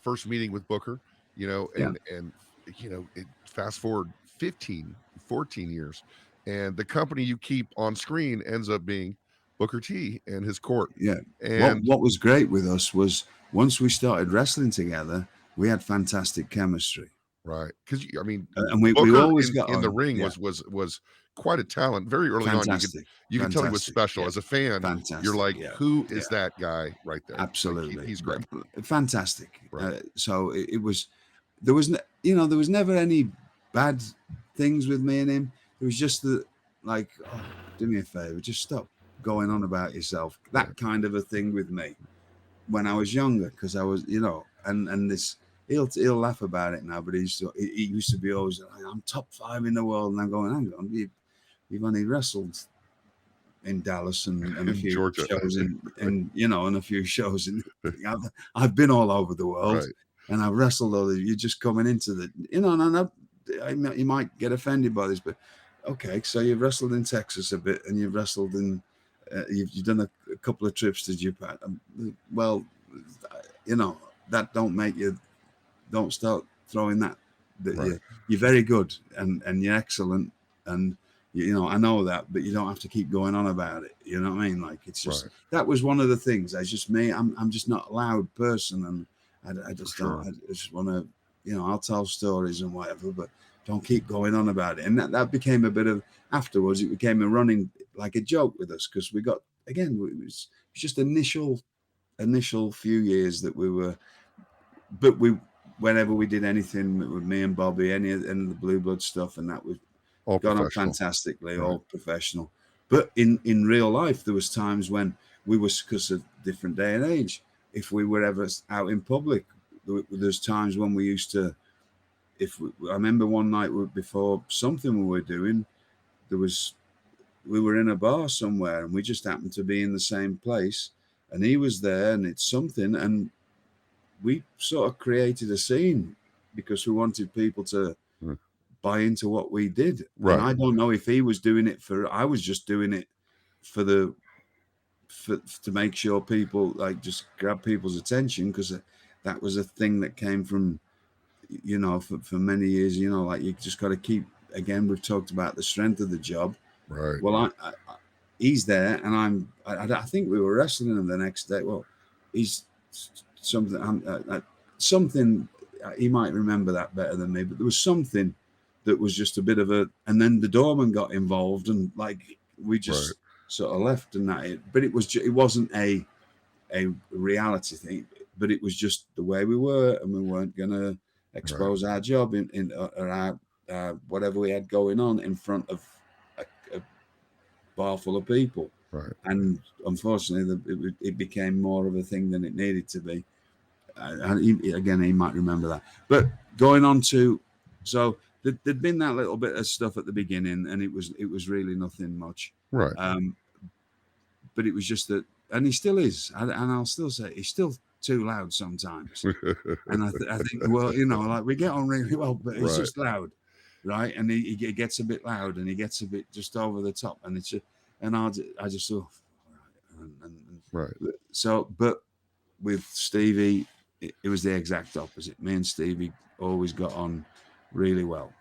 first meeting with Booker, Yeah. and fast forward 15, 14 years, and the company you keep on screen ends up being Booker T and his court. Yeah. What And what was great with us was once we started wrestling together, we had fantastic chemistry. right, because I mean, And we Booker always got in the on. ring Yeah. was quite a talent. Very early on, Fantastic. you could tell he was Fantastic. special. Yeah. As a fan, you're Fantastic. like, Yeah. "Who Yeah. is that guy right there?" Like, Absolutely. he's great. Fantastic. Right. So it was, there was, there was never any bad things with me and him. It was just that, like, oh, do me a favor, just stop going on about yourself. Right. That kind of a thing with me when I was younger, because I was, and this, he'll laugh about it now, but he used to be always like, I'm top 5 in the world, and I'm going, hang on, you've only wrestled in Dallas and a In few Georgia. shows Right. and a few shows in. I've been all over the world, Right. and I've wrestled all of you. Just coming into the, you might get offended by this, but okay, so you've wrestled in Texas a bit, and you've wrestled in, you've done a couple of trips to Japan. Well, that don't make you, don't start throwing that. That Right. you're very good and you're excellent, and I know that, but you don't have to keep going on about it. You know what I mean? Like, it's just, Right. that was one of the things. That's just me. I'm just not a loud person, and I For just don't. sure. I just want to, I'll tell stories and whatever, but don't keep going on about it. And that became a bit of, afterwards. It became a running, like a joke with us, because we got, again, it was just initial few years that we were, but whenever we did anything with me and Bobby, any of the Blue Blood stuff, and that was All gone on professional. fantastically, Right. all professional. But in real life, there was times when we were, because of different day and age, if we were ever out in public, there's times when we used to, I remember one night before something we were doing, we were in a bar somewhere, and we just happened to be in the same place, and he was there, and it's something, and we sort of created a scene because we wanted people to Mm. buy into what we did. And Right. I don't know if he was doing it I was just doing it for to make sure people, like, just grab people's attention, because that was a thing that came from, for many years, like, you just got to keep, again, we've talked about the strength of the job. Right. Well, he's there, and I think we were wrestling him the next day. Well, he's something, he might remember that better than me, but there was something that was just a bit of a, and then the doorman got involved, and, like, we Right. just sort of left, and but it wasn't a reality thing, but it was just the way we were, and we weren't gonna expose our job or our whatever we had going on in front of a bar full of people. Right. And unfortunately, it became more of a thing than it needed to be. And again, he might remember that. But going on to, so there'd been that little bit of stuff at the beginning, and it was really nothing much. Right. But it was just that, and he still is, and I'll still say he's still too loud sometimes. And I think, well, like, we get on really well, but he's Right. just loud, right? And he gets a bit loud, and he gets a bit just over the top, and it's just, and I just sort of, Right. so, but with Stevie, it was the exact opposite. Me and Stevie always got on really well.